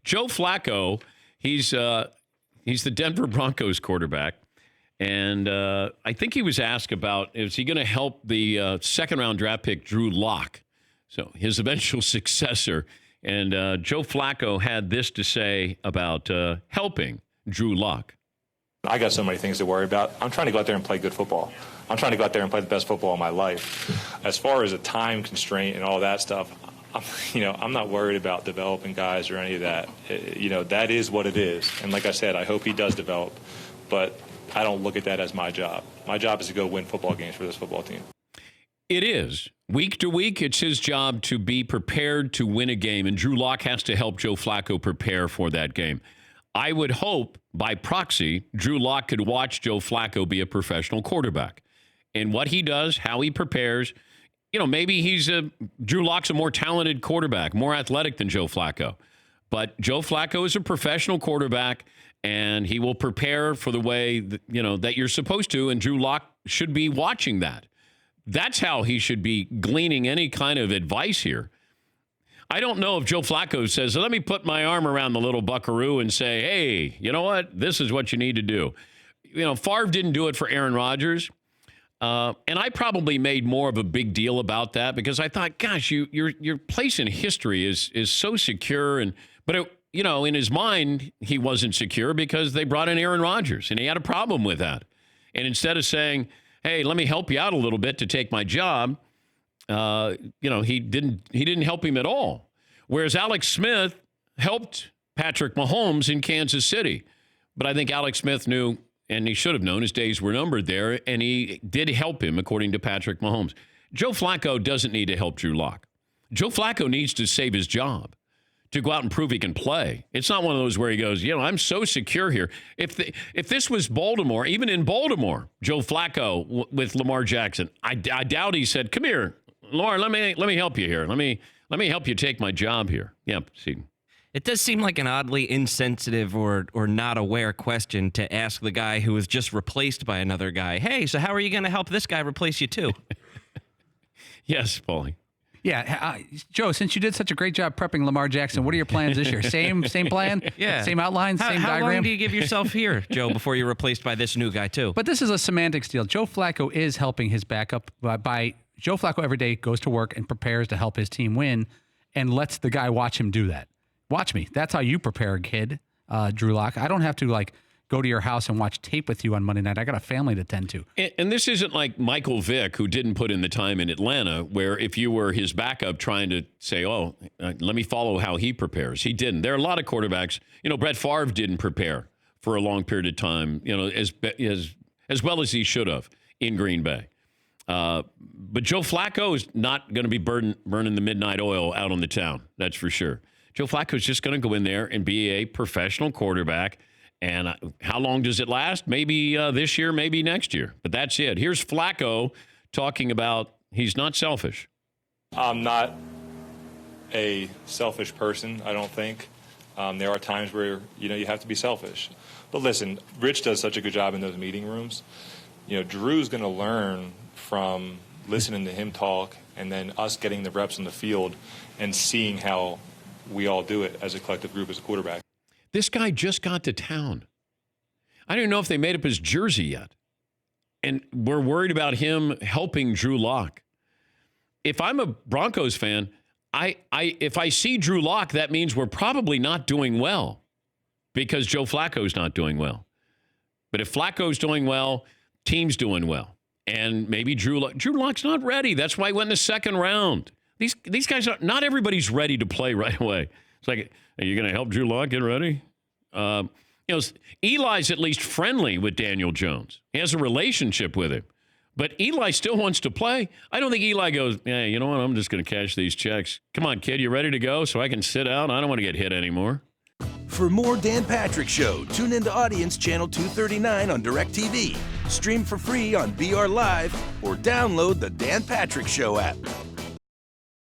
Joe Flacco, he's the Denver Broncos quarterback. And I think he was asked about, is he going to help the second-round draft pick, Drew Lock, so his eventual successor. And Joe Flacco had this to say about helping Drew Lock. I got so many things to worry about. I'm trying to go out there and play good football. I'm trying to go out there and play the best football of my life. As far as a time constraint and all that stuff, I'm not worried about developing guys or any of that. That is what it is. And like I said, I hope he does develop. But I don't look at that as my job. My job is to go win football games for this football team. It is. Week to week, it's his job to be prepared to win a game, and Drew Lock has to help Joe Flacco prepare for that game. I would hope, by proxy, Drew Lock could watch Joe Flacco be a professional quarterback. And what he does, how he prepares, maybe Drew Lock's a more talented quarterback, more athletic than Joe Flacco. But Joe Flacco is a professional quarterback, and he will prepare for the way that you're supposed to, and Drew Lock should be watching that. That's how he should be gleaning any kind of advice here. I don't know if Joe Flacco says, let me put my arm around the little buckaroo and say, hey, you know what? This is what you need to do. Favre didn't do it for Aaron Rodgers. And I probably made more of a big deal about that because I thought, gosh, your place in history is so secure. But in his mind, he wasn't secure because they brought in Aaron Rodgers, and he had a problem with that. And instead of saying, hey, let me help you out a little bit to take my job, he didn't help him at all. Whereas Alex Smith helped Patrick Mahomes in Kansas City. But I think Alex Smith knew, and he should have known, his days were numbered there, and he did help him, according to Patrick Mahomes. Joe Flacco doesn't need to help Drew Lock. Joe Flacco needs to save his job, to go out and prove he can play. It's not one of those where he goes, I'm so secure here. If this was Baltimore, even in Baltimore, Joe Flacco with Lamar Jackson, I doubt he said, come here, Lamar, let me help you here. Let me help you take my job here. Yep, see. It does seem like an oddly insensitive or not aware question to ask the guy who was just replaced by another guy. Hey, so how are you going to help this guy replace you too? Yes, Paulie. Yeah, Joe, since you did such a great job prepping Lamar Jackson, what are your plans this year? Same plan? Yeah. Same outlines, same diagram? How long do you give yourself here, Joe, before you're replaced by this new guy, too? But this is a semantics deal. Joe Flacco is helping his backup by Joe Flacco every day goes to work and prepares to help his team win and lets the guy watch him do that. Watch me. That's how you prepare a kid, Drew Lock. I don't have to, go to your house and watch tape with you on Monday night. I got a family to tend to. And this isn't like Michael Vick, who didn't put in the time in Atlanta, where if you were his backup trying to say, let me follow how he prepares. He didn't. There are a lot of quarterbacks. Brett Favre didn't prepare for a long period of time, as well as he should have in Green Bay. But Joe Flacco is not going to be burning the midnight oil out on the town. That's for sure. Joe Flacco is just going to go in there and be a professional quarterback. And how long does it last? Maybe this year, maybe next year. But that's it. Here's Flacco talking about he's not selfish. I'm not a selfish person, I don't think. There are times where, you have to be selfish. But listen, Rich does such a good job in those meeting rooms. Drew's going to learn from listening to him talk and then us getting the reps on the field and seeing how we all do it as a collective group as a quarterback. This guy just got to town. I don't even know if they made up his jersey yet. And we're worried about him helping Drew Lock. If I'm a Broncos fan, if I see Drew Lock, that means we're probably not doing well because Joe Flacco's not doing well. But if Flacco's doing well, team's doing well. And maybe Drew Lock's not ready. That's why he went in the second round. These guys not everybody's ready to play right away. It's like, are you going to help Drew Lock get ready? Eli's at least friendly with Daniel Jones. He has a relationship with him. But Eli still wants to play. I don't think Eli goes, hey, you know what? I'm just going to cash these checks. Come on, kid, you ready to go so I can sit out? I don't want to get hit anymore. For more Dan Patrick Show, tune into Audience Channel 239 on DirecTV. Stream for free on BR Live or download the Dan Patrick Show app.